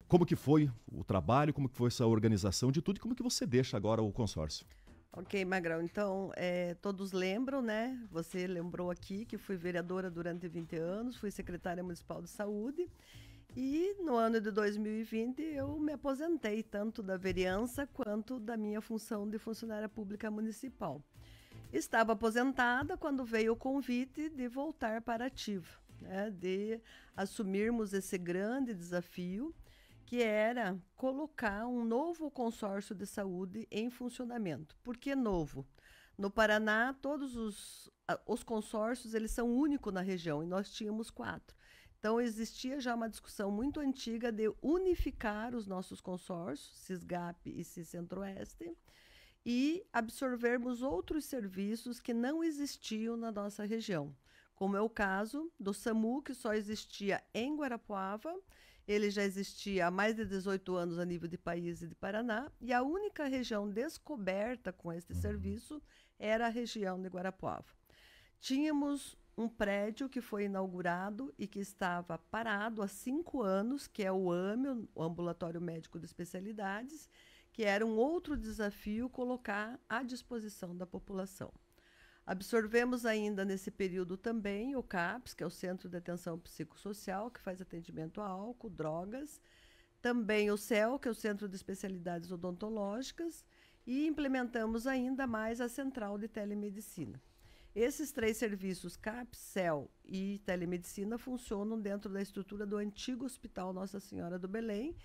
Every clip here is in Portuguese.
como que foi o trabalho, como que foi essa organização de tudo e como que você deixa agora o consórcio? Ok, Magrão. Então, todos lembram, né? Você lembrou aqui que fui vereadora durante 20 anos, fui secretária municipal de saúde e no ano de 2020 eu me aposentei tanto da vereança quanto da minha função de funcionária pública municipal. Estava aposentada quando veio o convite de voltar para a ativa, né? De assumirmos esse grande desafio que era colocar um novo consórcio de saúde em funcionamento. Por que novo? No Paraná, todos os consórcios eles são únicos na região e nós tínhamos 4. Então, existia já uma discussão muito antiga de unificar os nossos consórcios, Cisgap e Cis Centro-Oeste, e absorvermos outros serviços que não existiam na nossa região, como é o caso do SAMU, que só existia em Guarapuava. Ele já existia há mais de 18 anos a nível de país e de Paraná, e a única região descoberta com este serviço era a região de Guarapuava. Tínhamos um prédio que foi inaugurado e que estava parado há 5 anos, que é o AME, o Ambulatório Médico de Especialidades, que era um outro desafio colocar à disposição da população. Absorvemos ainda nesse período também o CAPS, que é o Centro de Atenção Psicossocial, que faz atendimento a álcool, drogas, também o CEL, que é o Centro de Especialidades Odontológicas, e implementamos ainda mais a Central de Telemedicina. Esses 3 serviços, CAPS, CEL e Telemedicina, funcionam dentro da estrutura do antigo Hospital Nossa Senhora do Belém,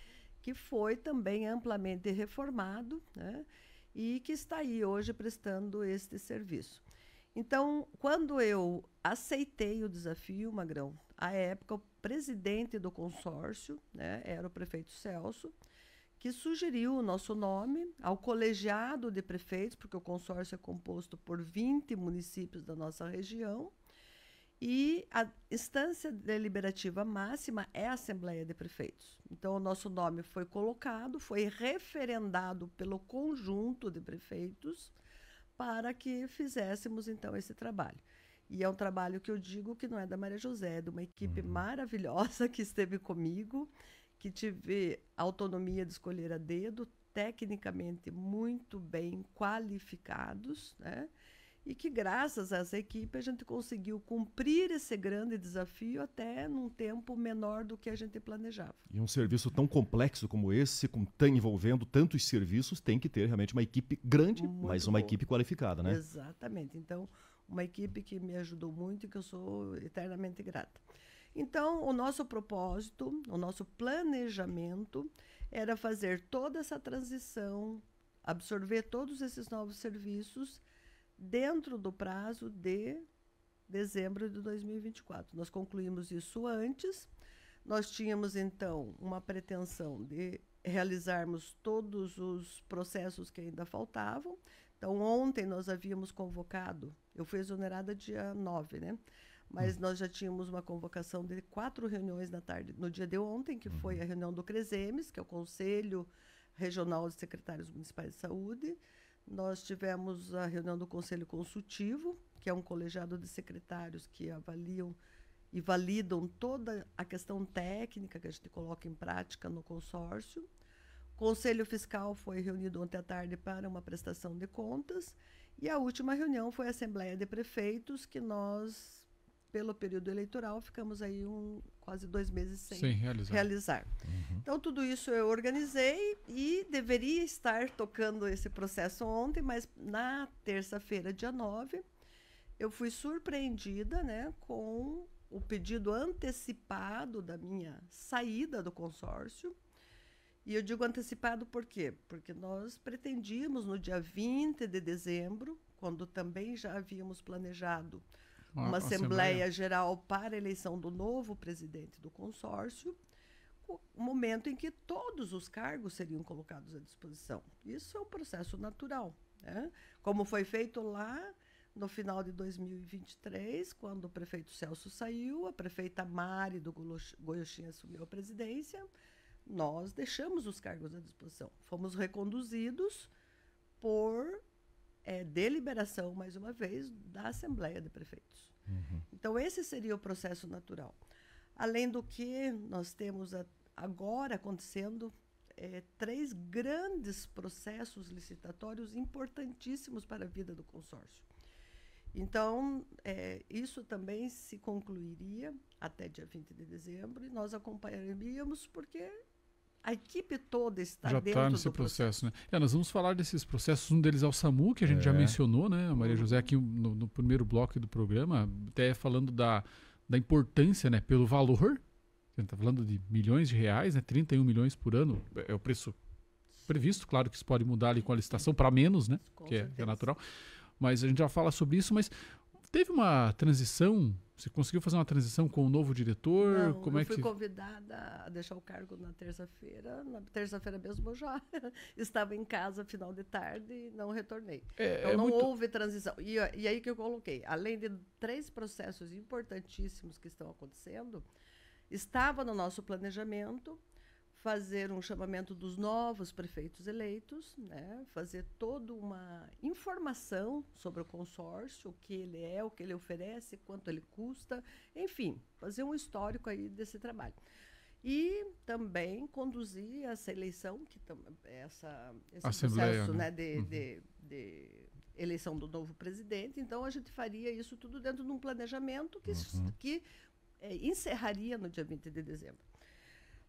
que foi também amplamente reformado, né, e que está aí hoje prestando este serviço. Então, quando eu aceitei o desafio, Magrão, à época, o presidente do consórcio, né, era o prefeito Celso, que sugeriu o nosso nome ao colegiado de prefeitos, porque o consórcio é composto por 20 municípios da nossa região, e a instância deliberativa máxima é a Assembleia de Prefeitos. Então, o nosso nome foi colocado, foi referendado pelo conjunto de prefeitos para que fizéssemos, então, esse trabalho. E é um trabalho que eu digo que não é da Maria José, é de uma equipe maravilhosa que esteve comigo, que tive autonomia de escolher a dedo, tecnicamente muito bem qualificados, né? E que graças a essa equipe a gente conseguiu cumprir esse grande desafio até num tempo menor do que a gente planejava. E um serviço tão complexo como esse, envolvendo tantos serviços, tem que ter realmente uma equipe grande, mas Muito uma boa. equipe qualificada, né? Exatamente. Então, uma equipe que me ajudou muito e que eu sou eternamente grata. Então, o nosso propósito, o nosso planejamento era fazer toda essa transição, absorver todos esses novos serviços dentro do prazo de dezembro de 2024. Nós concluímos isso antes. Nós tínhamos, então, uma pretensão de realizarmos todos os processos que ainda faltavam. Então, ontem nós havíamos convocado, eu fui exonerada dia 9, né? Mas nós já tínhamos uma convocação de 4 reuniões na tarde, no dia de ontem, que foi a reunião do CRESEMES, que é o Conselho Regional de Secretários Municipais de Saúde. Nós tivemos a reunião do Conselho Consultivo, que é um colegiado de secretários que avaliam e validam toda a questão técnica que a gente coloca em prática no consórcio. O Conselho Fiscal foi reunido ontem à tarde para uma prestação de contas. E a última reunião foi a Assembleia de Prefeitos, que nós, pelo período eleitoral, ficamos aí quase 2 meses sem realizar. Então, tudo isso eu organizei e deveria estar tocando esse processo ontem, mas na terça-feira, dia 9, eu fui surpreendida, né, com o pedido antecipado da minha saída do consórcio. E eu digo antecipado por quê? Porque nós pretendíamos no dia 20 de dezembro, quando também já havíamos planejado uma Assembleia Geral para a eleição do novo presidente do consórcio, o momento em que todos os cargos seriam colocados à disposição. Isso é um processo natural, né? Como foi feito lá no final de 2023, quando o prefeito Celso saiu, a prefeita Mari do Goiochinha assumiu a presidência, nós deixamos os cargos à disposição. Fomos reconduzidos por deliberação, mais uma vez, da Assembleia de Prefeitos. Então, esse seria o processo natural. Além do que, nós temos agora acontecendo 3 grandes processos licitatórios importantíssimos para a vida do consórcio. Então, isso também se concluiria até dia 20 de dezembro, e nós acompanharíamos porque a equipe toda está já dentro está nesse do processo, né? Nós vamos falar desses processos. Um deles é o SAMU, que a gente já mencionou, né? A Maria José aqui no primeiro bloco do programa, até falando da importância, né? Pelo valor. A gente está falando de milhões de reais, né? 31 milhões por ano é o preço previsto. Claro que isso pode mudar ali com a licitação para menos, né? Que é natural. Mas a gente já fala sobre isso, mas teve uma transição? Você conseguiu fazer uma transição com o novo diretor? Não, eu fui convidada a deixar o cargo na terça-feira. Na terça-feira mesmo eu já estava em casa, final de tarde, e não retornei. Então não houve transição. E aí que eu coloquei, além de 3 processos importantíssimos que estão acontecendo, estava no nosso planejamento fazer um chamamento dos novos prefeitos eleitos, né? Fazer toda uma informação sobre o consórcio, o que ele é, o que ele oferece, quanto ele custa, enfim, fazer um histórico aí desse trabalho. E também conduzir essa eleição, esse processo, né, de eleição do novo presidente. Então, a gente faria isso tudo dentro de um planejamento que encerraria no dia 20 de dezembro.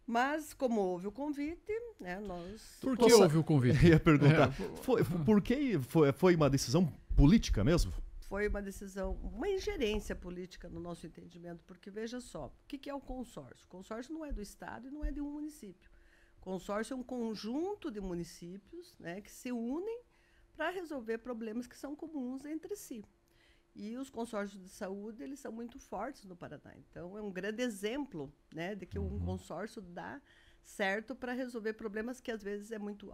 Mas, como houve o convite, né, nós... Por que houve o convite? Eu ia perguntar. Por que foi uma decisão política mesmo? Foi uma decisão, uma ingerência política no nosso entendimento, porque, veja só, o que é o consórcio? O consórcio não é do Estado e não é de um município. O consórcio é um conjunto de municípios, né, que se unem para resolver problemas que são comuns entre si. E os consórcios de saúde, eles são muito fortes no Paraná. Então, é um grande exemplo, né, de que um consórcio dá certo para resolver problemas que, às vezes, é muito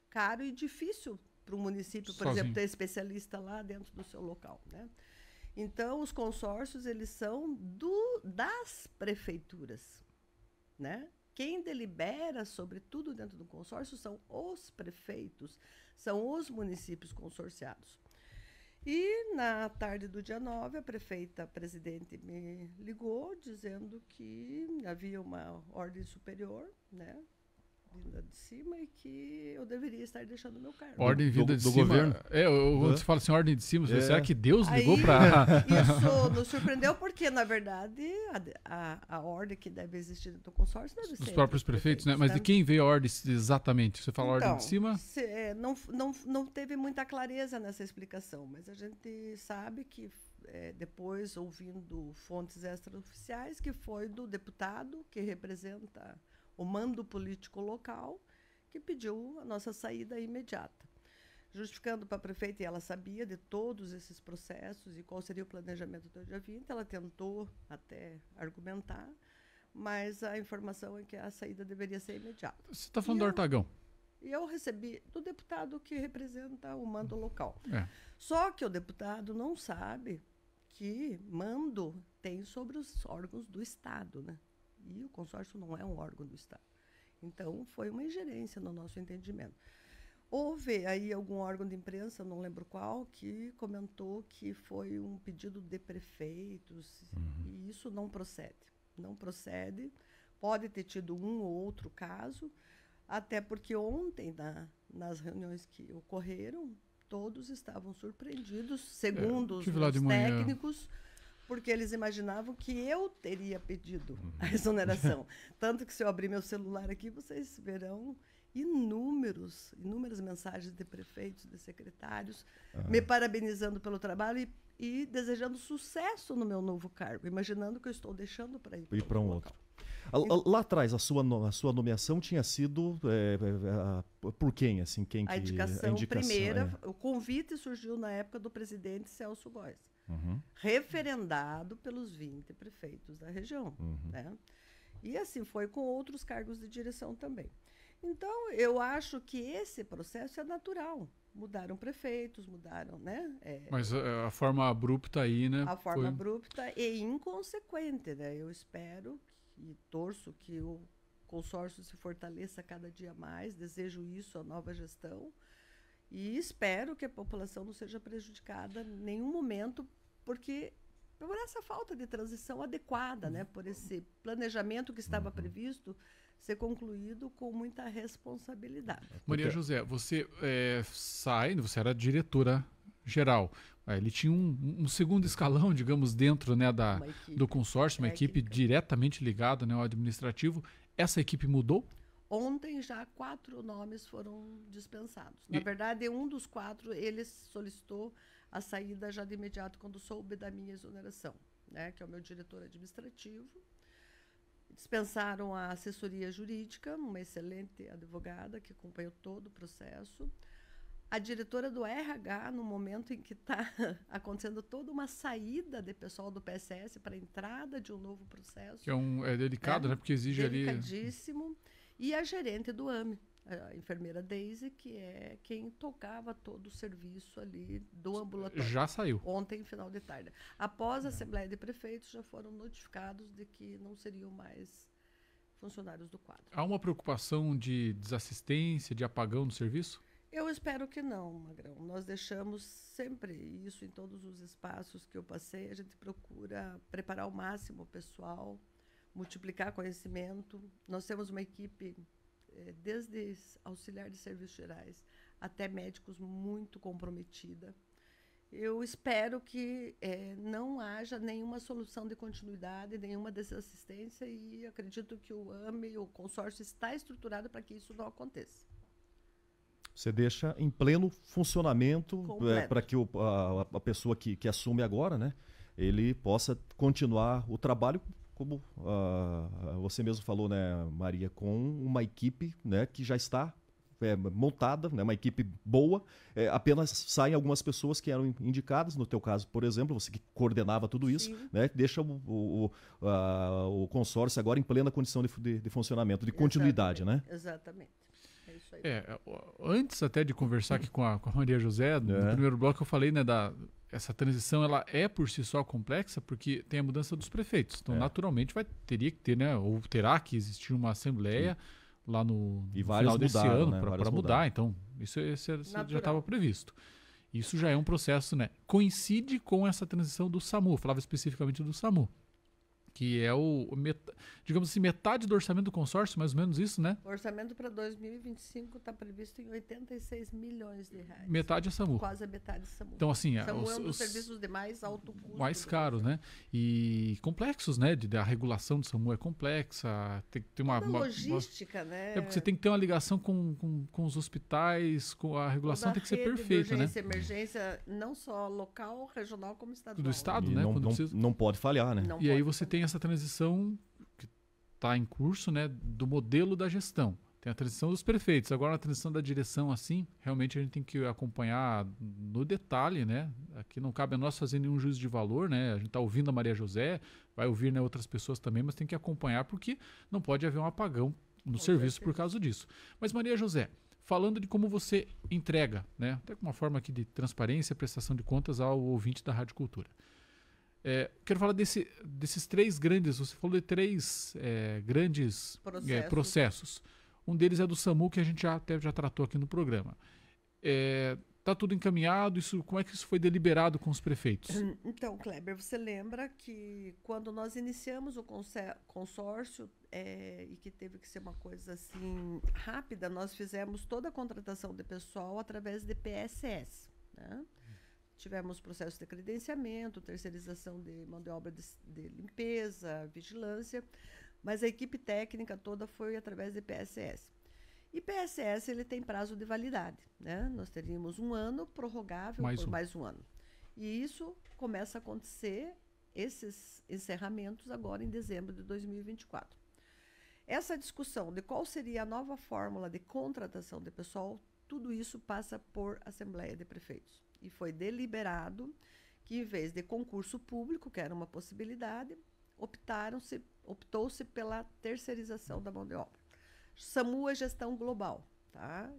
caro e difícil para um município, por exemplo, ter especialista lá dentro do seu local, né? Então, os consórcios, eles são das prefeituras, né? Quem delibera sobre tudo dentro do consórcio são os prefeitos, são os municípios consorciados. E, na tarde do dia 9, a presidente me ligou dizendo que havia uma ordem superior, né, vinda de cima, e que eu deveria estar deixando o meu cargo. Ordem vinda de do cima? governo? Quando você fala assim, ordem de cima, será que Deus ligou para... Isso nos surpreendeu, porque, na verdade, a ordem que deve existir dentro do consórcio deve ser dos próprios prefeitos, né? Mas de quem veio a ordem exatamente? Você fala ordem de cima? Não teve muita clareza nessa explicação, mas a gente sabe que, depois, ouvindo fontes extraoficiais, que foi do deputado que representa o mando político local, que pediu a nossa saída imediata. Justificando para a prefeita, e ela sabia de todos esses processos e qual seria o planejamento do dia 20, ela tentou até argumentar, mas a informação é que a saída deveria ser imediata. Você está falando do Artagão? E eu recebi do deputado que representa o mando local. Só que o deputado não sabe que mando tem sobre os órgãos do Estado, né? E o consórcio não é um órgão do Estado. Então, foi uma ingerência no nosso entendimento. Houve aí algum órgão de imprensa, não lembro qual, que comentou que foi um pedido de prefeitos, e isso não procede. Não procede. Pode ter tido um ou outro caso, até porque ontem, nas reuniões que ocorreram, todos estavam surpreendidos, segundo os técnicos, porque eles imaginavam que eu teria pedido a exoneração. Tanto que, se eu abrir meu celular aqui, vocês verão inúmeras mensagens de prefeitos, de secretários, me parabenizando pelo trabalho e desejando sucesso no meu novo cargo, imaginando que eu estou deixando para ir para um outro. Lá atrás, a sua nomeação tinha sido por quem? Assim, a indicação primeira, o convite surgiu na época do presidente Celso Góes. Referendado pelos 20 prefeitos da região, né? E assim foi com outros cargos de direção também. Então, eu acho que esse processo é natural. Mudaram prefeitos, mudaram, né? Mas a forma abrupta aí, né? A forma abrupta e inconsequente, né? Eu espero e torço que o consórcio se fortaleça cada dia mais, desejo isso à nova gestão. E espero que a população não seja prejudicada em nenhum momento, porque por essa falta de transição adequada, né? Por esse planejamento que estava previsto ser concluído com muita responsabilidade. Maria José, você você era diretora geral. Ele tinha um segundo escalão, digamos, dentro, né, do consórcio, uma equipe diretamente ligada, né, ao administrativo. Essa equipe mudou? Ontem já 4 nomes foram dispensados. Na verdade, um dos 4, ele solicitou a saída já de imediato quando soube da minha exoneração, né, que é o meu diretor administrativo. Dispensaram a assessoria jurídica, uma excelente advogada que acompanhou todo o processo. A diretora do RH, no momento em que está acontecendo toda uma saída de pessoal do PSS para a entrada de um novo processo. Que é delicado, né? Porque exige ali... Delicadíssimo. E a gerente do AME, a enfermeira Daisy, que é quem tocava todo o serviço ali do ambulatório. Já saiu. Ontem, final de tarde. Após a Assembleia de Prefeitos, já foram notificados de que não seriam mais funcionários do quadro. Há uma preocupação de desassistência, de apagão no serviço? Eu espero que não, Magrão. Nós deixamos sempre isso em todos os espaços que eu passei. A gente procura preparar ao máximo o pessoal, multiplicar conhecimento. Nós temos uma equipe, desde auxiliar de serviços gerais até médicos, muito comprometida. Eu espero que não haja nenhuma solução de continuidade, nenhuma desassistência, e acredito que o AME, o consórcio, está estruturado para que isso não aconteça. Você deixa em pleno funcionamento para que a pessoa que assume agora, né, ele possa continuar o trabalho, como você mesmo falou, né, Maria, com uma equipe, né, que já está montada, né, uma equipe boa. Apenas saem algumas pessoas que eram indicadas, no teu caso, por exemplo, você que coordenava tudo isso, né, deixa o consórcio agora em plena condição de funcionamento, de continuidade, né? Exatamente. É isso aí. Antes até de conversar aqui com a Maria José, no primeiro bloco eu falei, né, essa transição ela é por si só complexa, porque tem a mudança dos prefeitos. Então, naturalmente, teria que ter, né, ou terá que existir uma assembleia lá no final desse ano, né, para mudar. Então, isso já estava previsto. Isso já é um processo, né? Coincide com essa transição do SAMU, falava especificamente do SAMU, que é digamos assim, metade do orçamento do consórcio, mais ou menos isso, né? O orçamento para 2025 está previsto em 86 milhões de reais. Metade é SAMU. Quase a metade é SAMU. Então, assim, SAMU é um dos serviços de mais alto custo. Mais caros, né? E complexos, né? A regulação do SAMU é complexa. Tem que ter uma logística, né? É porque você tem que ter uma ligação com os hospitais, com a regulação tem que ser perfeita, né? Emergência, não só local, regional, como estadual. Do estado, e né? Não pode falhar, né? E aí você tem essa transição que está em curso, né, do modelo da gestão. Tem a transição dos prefeitos. Agora, a transição da direção, assim, realmente a gente tem que acompanhar no detalhe, né? Aqui não cabe a nós fazer nenhum juízo de valor, né? A gente está ouvindo a Maria José, vai ouvir, né, outras pessoas também, mas tem que acompanhar porque não pode haver um apagão no serviço por causa disso. Mas, Maria José, falando de como você entrega, né, até com uma forma aqui de transparência, prestação de contas ao ouvinte da Rádio Cultura. Quero falar desses 3 grandes, você falou de 3 grandes processos. Um deles é do SAMU, que a gente já tratou aqui no programa. Está tudo encaminhado? Como é que isso foi deliberado com os prefeitos? Então, Kleber, você lembra que quando nós iniciamos o consórcio, e que teve que ser uma coisa assim rápida, nós fizemos toda a contratação de pessoal através de PSS, né? Tivemos processo de credenciamento, terceirização de mão de obra de limpeza, vigilância, mas a equipe técnica toda foi através de PSS. E PSS ele tem prazo de validade, né? Nós teríamos 1 ano prorrogável por mais 1 ano. E isso começa a acontecer, esses encerramentos, agora em dezembro de 2024. Essa discussão de qual seria a nova fórmula de contratação de pessoal, tudo isso passa por Assembleia de Prefeitos. E foi deliberado que, em vez de concurso público, que era uma possibilidade, optou-se pela terceirização da mão de obra. SAMU é gestão global, tá?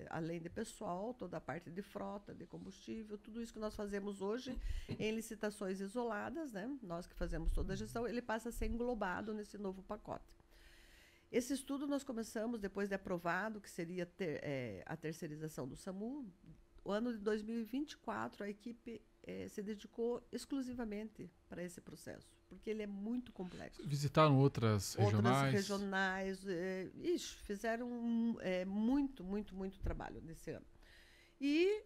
Além de pessoal, toda a parte de frota, de combustível, tudo isso que nós fazemos hoje em licitações isoladas, né? Nós que fazemos toda a gestão, ele passa a ser englobado nesse novo pacote. Esse estudo nós começamos, depois de aprovado, que seria a terceirização do SAMU. O ano de 2024, a equipe se dedicou exclusivamente para esse processo. porque ele é muito complexo. Visitaram outras regionais? Outras regionais. Fizeram muito trabalho nesse ano. E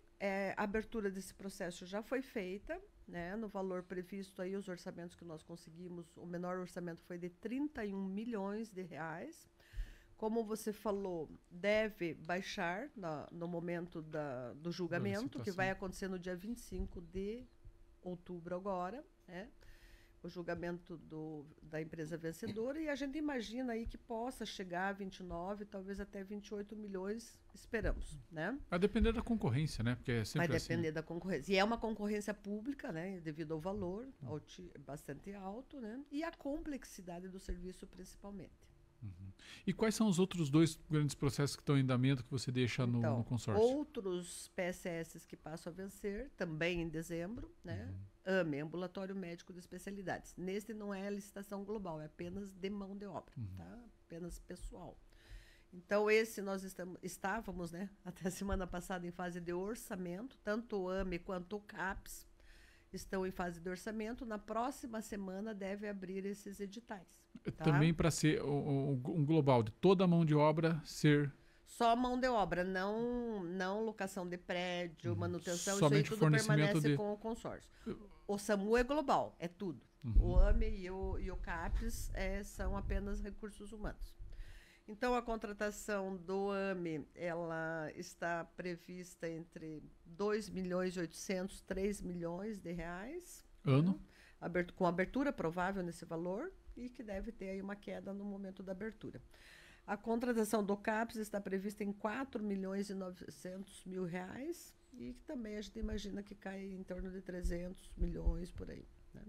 a abertura desse processo já foi feita, né, no valor previsto aí, os orçamentos que nós conseguimos, o menor orçamento foi de 31 milhões de reais. Como você falou, deve baixar no momento do julgamento, que vai acontecer no dia 25 de outubro agora, né? O julgamento da empresa vencedora, e a gente imagina aí que possa chegar a 29, talvez até 28 milhões, esperamos, né? Vai depender da concorrência, né? Porque é sempre vai assim. Depender da concorrência. E é uma concorrência pública, né? Devido ao valor bastante alto, né? E a complexidade do serviço, principalmente. Uhum. E quais são os outros 2 grandes processos que estão em andamento que você deixa no consórcio? Outros PSS que passam a vencer, também em dezembro, né? AME, Ambulatório Médico de Especialidades. Neste não é licitação global, é apenas de mão de obra, tá? Apenas pessoal. Então, esse nós estávamos, né, até a semana passada em fase de orçamento, tanto o AME quanto o CAPES estão em fase de orçamento. Na próxima semana deve abrir esses editais. Tá? Também para ser um global de toda a mão de obra ser... Só mão de obra, não locação de prédio, manutenção, somente isso aí tudo permanece com o consórcio. O SAMU é global, é tudo. O AME e o CAPES são apenas recursos humanos. Então, a contratação do AME, ela está prevista entre 2.800.000, 3 milhões de reais. Ano? Né? Com abertura provável nesse valor, e que deve ter aí uma queda no momento da abertura. A contratação do CAPES está prevista em 4.900.000 reais, e que também a gente imagina que cai em torno de 300 milhões por aí, né?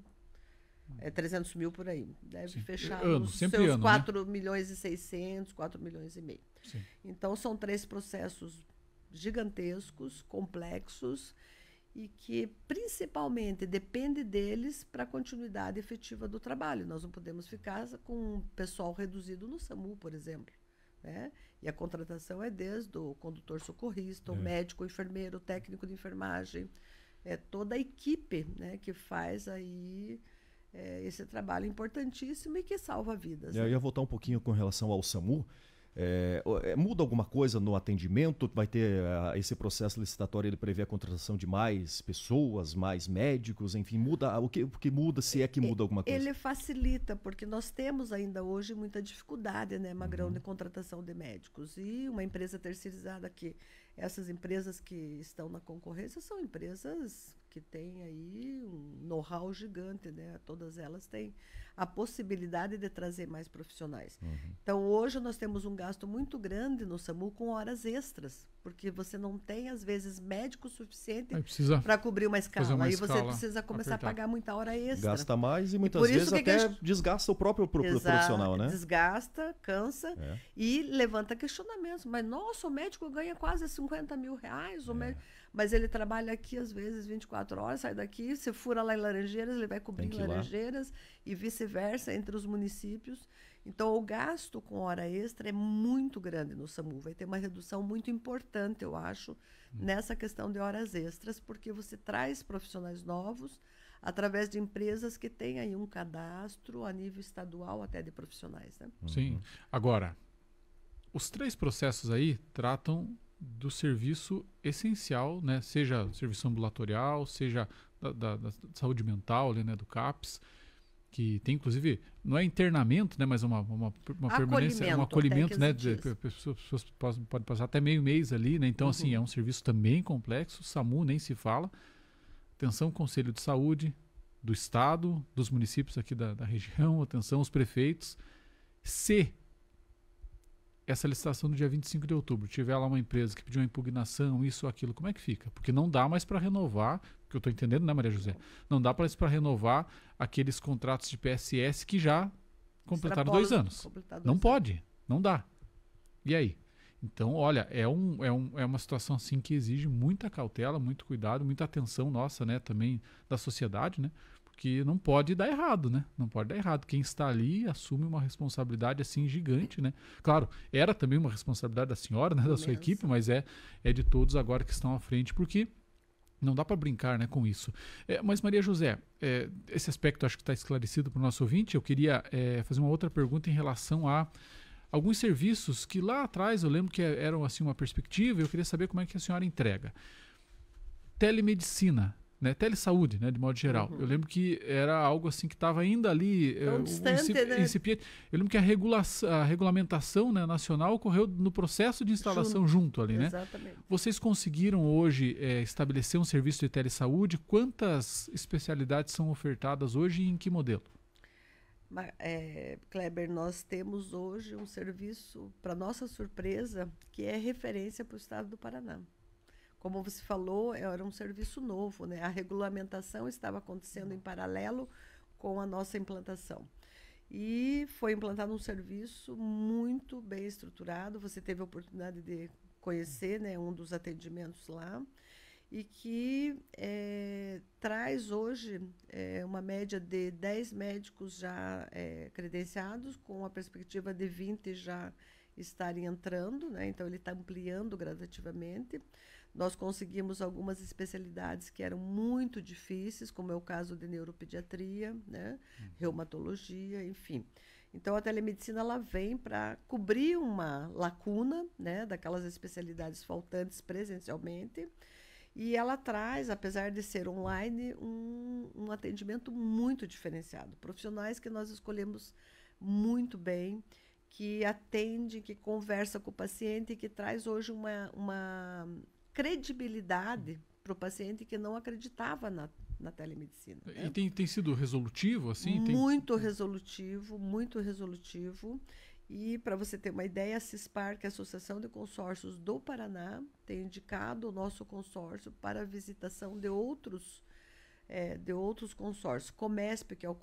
300 mil por aí. Deve fechar nos seus 4 milhões e 600, 4 milhões e meio. Sim. Então, são 3 processos gigantescos, complexos, e que, principalmente, depende deles para a continuidade efetiva do trabalho. Nós não podemos ficar com um pessoal reduzido no SAMU, por exemplo, né? E a contratação é desde o condutor socorrista, o médico, o enfermeiro, o técnico de enfermagem, toda a equipe, né, que faz aí esse trabalho importantíssimo e que salva vidas. Eu ia voltar um pouquinho com relação ao SAMU. Muda alguma coisa no atendimento? Vai ter esse processo licitatório, ele prevê a contratação de mais pessoas, mais médicos, enfim, muda o que muda, se é que muda alguma coisa? Ele facilita, porque nós temos ainda hoje muita dificuldade, né, Magrão, de contratação de médicos. E uma empresa terceirizada, que essas empresas que estão na concorrência são empresas que têm aí um know-how gigante, né? Todas elas têm a possibilidade de trazer mais profissionais. Então, hoje nós temos um gasto muito grande no SAMU com horas extras, porque você não tem, às vezes, médico suficiente para cobrir uma escala. Aí você precisa começar a pagar muita hora extra. Gasta mais e muitas vezes até desgasta o próprio profissional, né? Desgasta, cansa e levanta questionamentos. Mas, nossa, o médico ganha quase 50 mil reais, mas ele trabalha aqui, às vezes, 24 horas, sai daqui, você fura lá em Laranjeiras, ele vai cobrir em Laranjeiras e vice-versa entre os municípios. Então, o gasto com hora extra é muito grande no SAMU. Vai ter uma redução muito importante, eu acho, nessa questão de horas extras, porque você traz profissionais novos através de empresas que têm aí um cadastro a nível estadual até de profissionais, né? Sim. Agora, os 3 processos aí tratam do serviço essencial, né? Seja serviço ambulatorial, seja da saúde mental, né? Do CAPES, que tem, inclusive, não é internamento, né? Mas uma permanência, um acolhimento, né? As pessoas podem passar até meio mês ali, né? Então, assim, é um serviço também complexo. O SAMU nem se fala. Atenção, Conselho de Saúde do Estado, dos municípios aqui da região, atenção, os prefeitos. Se essa licitação do dia 25 de outubro tiver lá uma empresa que pediu uma impugnação, isso ou aquilo, como é que fica? Porque não dá mais para renovar, que eu estou entendendo, né, Maria José? Não dá mais para renovar aqueles contratos de PSS que já completaram 2 anos. Não pode, não dá. E aí? Então, olha, é uma situação assim que exige muita cautela, muito cuidado, muita atenção nossa, né, também da sociedade, né? Porque não pode dar errado, né? Não pode dar errado. Quem está ali assume uma responsabilidade assim gigante, né? Claro, era também uma responsabilidade da senhora, né, da sua equipe, mas é de todos agora que estão à frente, porque Não dá para brincar, né, com isso. Mas, Maria José, esse aspecto acho que está esclarecido para o nosso ouvinte. Eu queria fazer uma outra pergunta em relação a alguns serviços que lá atrás eu lembro que eram assim uma perspectiva, e eu queria saber como é que a senhora entrega. Telemedicina, né? Telesaúde, né, de modo geral. Eu lembro que era algo assim que estava ainda ali distante, né? incipiente. Eu lembro que a regulamentação, né, nacional ocorreu no processo de instalação junto ali, né? Exatamente. Vocês conseguiram hoje estabelecer um serviço de telesaúde? Quantas especialidades são ofertadas hoje e em que modelo? Kleber, nós temos hoje um serviço, para nossa surpresa, que é referência para o estado do Paraná. Como você falou, era um serviço novo, né? A regulamentação estava acontecendo em paralelo com a nossa implantação. E foi implantado um serviço muito bem estruturado. Você teve a oportunidade de conhecer, né, um dos atendimentos lá, e que traz hoje uma média de 10 médicos já credenciados, com a perspectiva de 20 já estarem entrando, né? Então ele está ampliando gradativamente. Nós conseguimos algumas especialidades que eram muito difíceis, como é o caso de neuropediatria, né? Reumatologia, enfim. Então, a telemedicina ela vem para cobrir uma lacuna, né, daquelas especialidades faltantes presencialmente, e ela traz, apesar de ser online, um atendimento muito diferenciado. Profissionais que nós escolhemos muito bem, que atende, que conversa com o paciente, que traz hoje uma credibilidade para o paciente que não acreditava na telemedicina. E tem sido resolutivo, assim? Muito resolutivo, muito resolutivo. E, para você ter uma ideia, a CISPAR, que é a Associação de Consórcios do Paraná, tem indicado o nosso consórcio para a visitação de outros consórcios. Comesp, que é o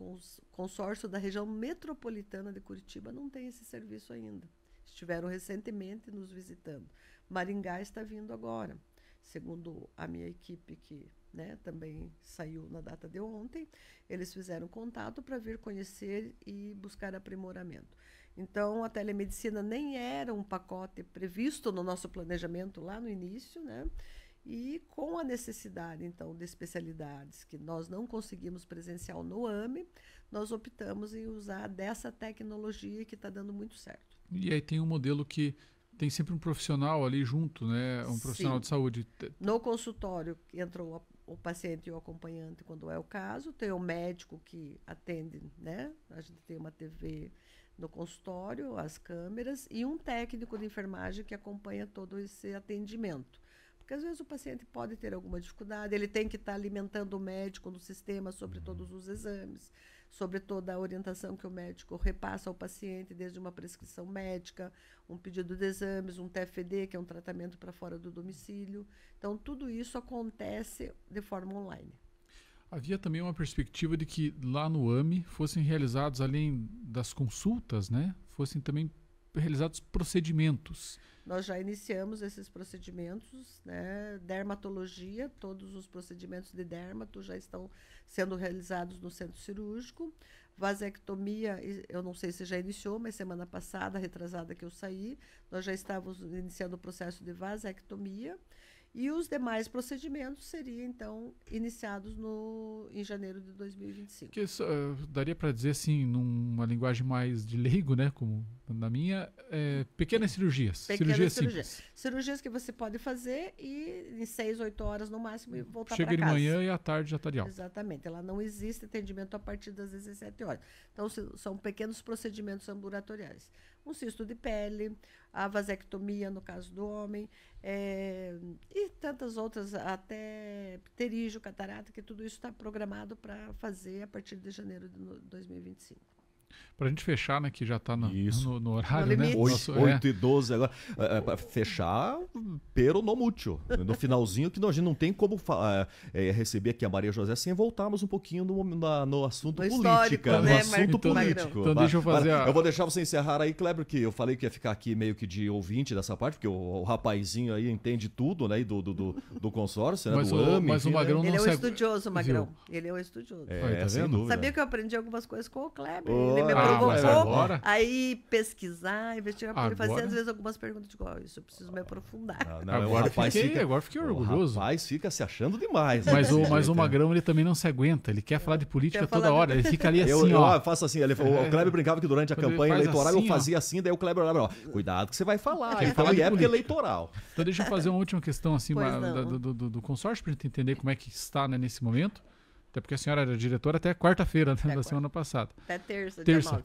consórcio da região metropolitana de Curitiba, não tem esse serviço ainda. Estiveram recentemente nos visitando. Maringá está vindo agora, segundo a minha equipe, que, né, também saiu na data de ontem. Eles fizeram contato para vir conhecer e buscar aprimoramento. Então, a telemedicina nem era um pacote previsto no nosso planejamento lá no início, né? E com a necessidade, então, de especialidades que nós não conseguimos presencial no AME, nós optamos em usar dessa tecnologia que está dando muito certo. E aí tem um modelo que tem sempre um profissional ali junto, né? Um profissional de saúde. No consultório entrou o paciente e o acompanhante, quando é o caso. Tem o médico que atende, né? A gente tem uma TV no consultório, as câmeras, e um técnico de enfermagem que acompanha todo esse atendimento. Porque às vezes o paciente pode ter alguma dificuldade, ele tem que estar alimentando o médico no sistema sobre todos os exames, sobre toda a orientação que o médico repassa ao paciente, desde uma prescrição médica, um pedido de exames, um TFD, que é um tratamento para fora do domicílio. Então, tudo isso acontece de forma online. Havia também uma perspectiva de que lá no AME fossem realizados, além das consultas, né, fossem também realizados procedimentos. Nós já iniciamos esses procedimentos, né? Dermatologia, todos os procedimentos de dermato já estão sendo realizados no centro cirúrgico. Vasectomia, eu não sei se já iniciou, mas semana passada, retrasada que eu saí, nós já estávamos iniciando o processo de vasectomia. E os demais procedimentos seriam, então, iniciados em janeiro de 2025. Que daria para dizer, assim, numa linguagem mais de leigo, né, como na minha, pequenas cirurgias. Cirurgias que você pode fazer e em 6, 8 horas no máximo e voltar para casa. Chega de manhã e à tarde já está de alta. Exatamente. Ela não existe atendimento a partir das 17 horas. Então, são pequenos procedimentos ambulatoriais. Um cisto de pele, a vasectomia, no caso do homem, e tantas outras, até pterígio, catarata, que tudo isso está programado para fazer a partir de janeiro de 2025. Para a gente fechar, né, que já está no horário, no né? 8h12 agora. Para fechar, pero no mútil. No finalzinho, que a gente não tem como receber aqui a Maria José sem voltarmos um pouquinho no assunto política. Né, no assunto político. Então deixa eu fazer Eu vou deixar você encerrar aí, Kleber, que eu falei que ia ficar aqui meio que de ouvinte dessa parte, porque o rapazinho aí entende tudo, né, do consórcio, né, do AME. Mas o Magrão ele não é o estudioso, Magrão. Viu? Ele é o estudioso. Tá sem dúvida. Sabia que eu aprendi algumas coisas com o Kleber. ele me provocou agora... aí pesquisar, investigar, porque ele fazia às vezes algumas perguntas de igual, isso eu preciso me aprofundar. Agora fiquei orgulhoso. O rapaz fica se achando demais. Mas o Magrão, ele também não se aguenta, ele quer falar de política toda hora, ele fica ali assim, ó. Eu faço assim, o Kleber brincava que durante a campanha eleitoral eu fazia assim, daí o Kleber olhava, cuidado que você vai falar, então é época eleitoral. Então deixa eu fazer uma última questão assim do consórcio, pra gente entender como é que está, né, nesse momento. Até porque a senhora era diretora até quarta-feira, né, da semana passada. Até terça. Dia 9.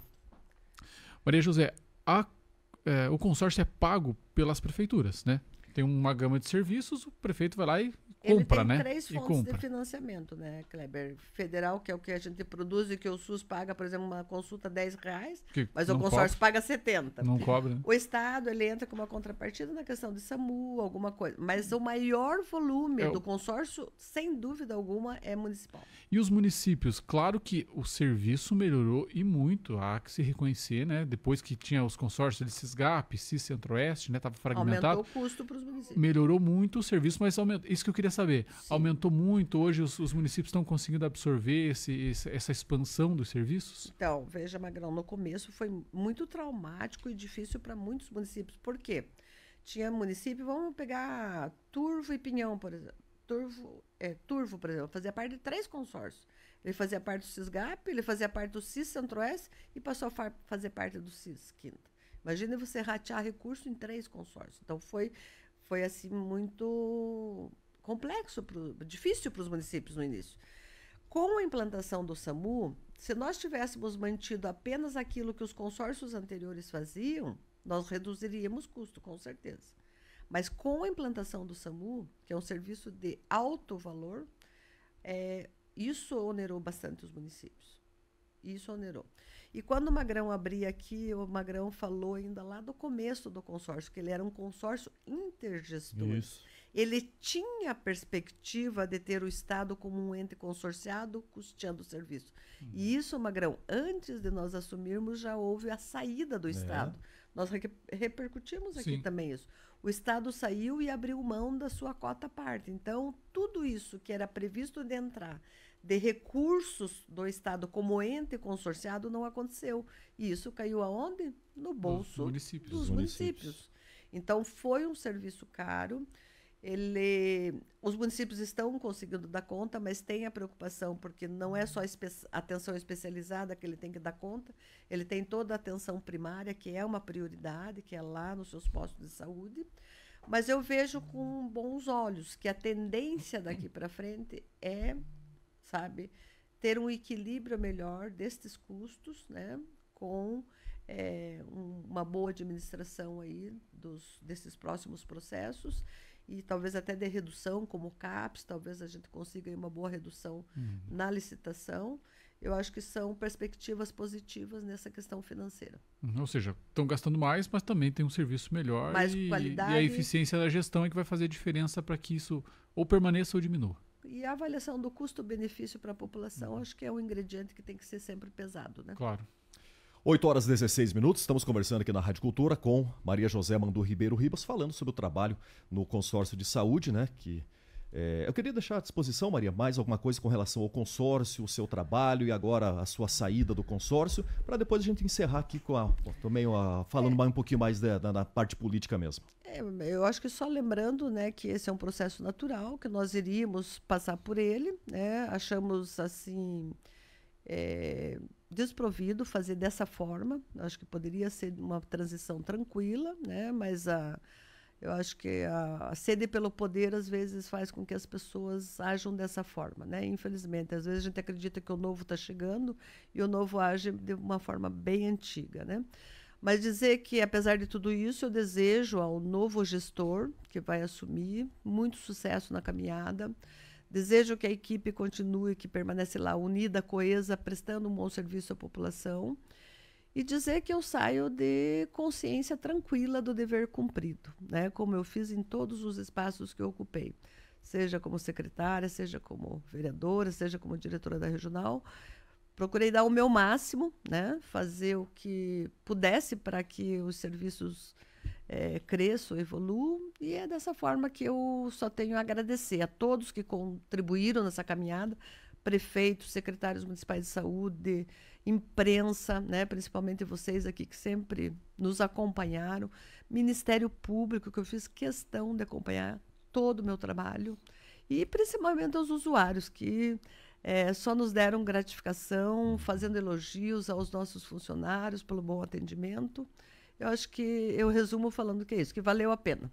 Maria José, o consórcio é pago pelas prefeituras, né? Tem uma gama de serviços, o prefeito vai lá e compra, né? Ele tem 3 fontes de financiamento, né, Kleber? Federal, que é o que a gente produz e que o SUS paga, por exemplo, uma consulta R$10, mas o consórcio paga 70. Não cobra, né? O Estado, ele entra com uma contrapartida na questão de SAMU, alguma coisa. Mas o maior volume do consórcio, sem dúvida alguma, é municipal. E os municípios? Claro que o serviço melhorou e muito, há que se reconhecer, né? Depois que tinha os consórcios de CISGAP, CIS Centro-Oeste, né? Estava fragmentado. Aumentou o custo para os municípios. Melhorou muito o serviço, mas isso que eu queria saber. Sim. Aumentou muito, hoje os municípios estão conseguindo absorver essa expansão dos serviços? Então, veja, Magrão, no começo foi muito traumático e difícil para muitos municípios. Por quê? Tinha município, vamos pegar Turvo e Pinhão, por exemplo. Turvo, por exemplo, fazia parte de 3 consórcios. Ele fazia parte do CISGAP, ele fazia parte do CIS Centro-Oeste e passou a fazer parte do CIS Quinta. Imagina você ratear recurso em 3 consórcios. Então, foi assim, muito complexo, difícil para os municípios no início. Com a implantação do SAMU, se nós tivéssemos mantido apenas aquilo que os consórcios anteriores faziam, nós reduziríamos custo, com certeza. Mas com a implantação do SAMU, que é um serviço de alto valor, isso onerou bastante os municípios. Isso onerou. E quando o Magrão abria aqui, o Magrão falou ainda lá do começo do consórcio, que ele era um consórcio intergestor. Isso. Ele tinha a perspectiva de ter o Estado como um ente consorciado custeando o serviço. E isso, Magrão, antes de nós assumirmos, já houve a saída do Estado. Nós repercutimos aqui também isso. O Estado saiu e abriu mão da sua cota parte. Então, tudo isso que era previsto de entrar de recursos do Estado como ente consorciado não aconteceu. E isso caiu aonde? No bolso dos municípios. Então, foi um serviço caro. Os municípios estão conseguindo dar conta, mas tem a preocupação, porque não é só atenção especializada que ele tem que dar conta, ele tem toda a atenção primária, que é uma prioridade, que é lá nos seus postos de saúde. Mas eu vejo com bons olhos que a tendência daqui para frente é, ter um equilíbrio melhor destes custos, né, com uma boa administração aí desses próximos processos, e talvez até de redução, como o CAPES, talvez a gente consiga uma boa redução na licitação. Eu acho que são perspectivas positivas nessa questão financeira. Ou seja, estão gastando mais, mas também tem um serviço melhor. Mais qualidade. E a eficiência da gestão é que vai fazer a diferença para que isso ou permaneça ou diminua. E a avaliação do custo-benefício para a população, acho que é um ingrediente que tem que ser sempre pesado, né? Claro. 8h16, estamos conversando aqui na Rádio Cultura com Maria José Mandu Ribeiro Ribas, falando sobre o trabalho no consórcio de saúde, né? Eu queria deixar à disposição, Maria, mais alguma coisa com relação ao consórcio, o seu trabalho e agora a sua saída do consórcio, para depois a gente encerrar aqui falando um pouquinho mais da parte política mesmo. Eu acho que só lembrando, né, que esse é um processo natural, que nós iríamos passar por ele, né? Achamos assim desprovido fazer dessa forma. Acho que poderia ser uma transição tranquila, né? Mas eu acho que a sede pelo poder às vezes faz com que as pessoas ajam dessa forma, né? Infelizmente, às vezes a gente acredita que o novo está chegando e o novo age de uma forma bem antiga, né? Mas dizer que, apesar de tudo isso, eu desejo ao novo gestor que vai assumir muito sucesso na caminhada. Desejo que a equipe continue, que permanece lá unida, coesa, prestando um bom serviço à população. E dizer que eu saio de consciência tranquila do dever cumprido, né? Como eu fiz em todos os espaços que eu ocupei. Seja como secretária, seja como vereadora, seja como diretora da regional. Procurei dar o meu máximo, né? Fazer o que pudesse para que os serviços cresçam, evoluam, e é dessa forma que eu só tenho a agradecer a todos que contribuíram nessa caminhada prefeitos, secretários municipais de saúde, imprensa, né, principalmente vocês aqui que sempre nos acompanharam, Ministério Público, que eu fiz questão de acompanhar todo o meu trabalho, e principalmente aos usuários, que só nos deram gratificação, fazendo elogios aos nossos funcionários pelo bom atendimento. Eu acho que eu resumo falando que é isso, que valeu a pena.